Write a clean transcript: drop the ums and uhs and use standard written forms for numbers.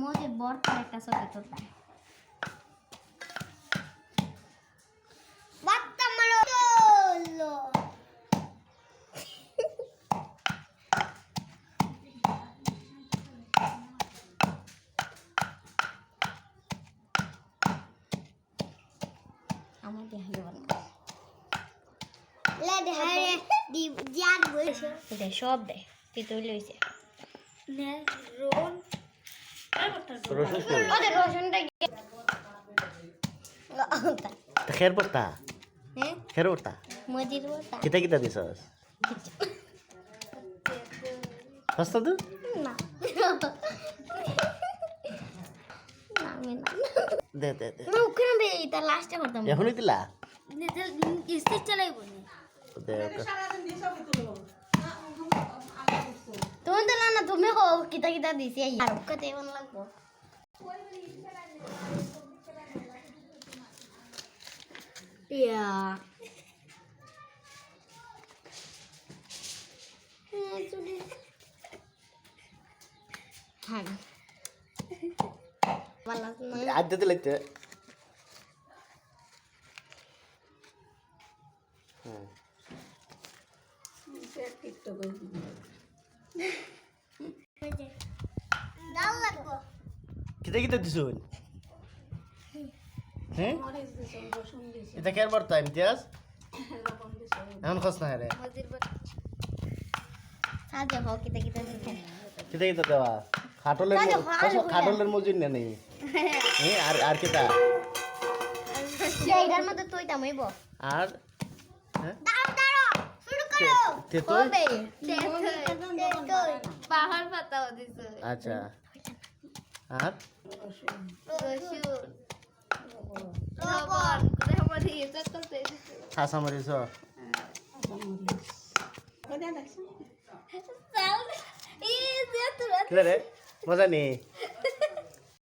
মজির বর্তার একটা ছবি তুলতাম। আমার দেখা যাবে না। সব দে তুই লইছে খের পড়তা খের পড়তা মজির বর্তা কিতা কিতা দিছস হস্তা তো না আমি না দে দে দে না ওখানে দে এটা লাস্টে করতাম এখনই দিলা কিস্তি চালাইব না দে ওকে তুমি দিলা না তুমি হো কিতা কিতা দিছি আর কত এমন লাগবো ইয়া হ্যাঁ ভালো না আজ দিতে লাগতে কিতা কিতা দিছুন হ্যাঁ এটা খের পড়তা ইমতিয়াজ এখন খস না রে সাজে হো কিতা কিতা দিছে কিতা কিতা দেওয়া খাটলের মজুর না নেই হ্যাঁ আর কিতা এইটার মধ্যে তুই তামাইব আর হ্যাঁ দাঁড়াও শুরু করো তেতুল পাহাড় পাতাও দিছে আচ্ছা আর হাসা মরিস রে মজা নেই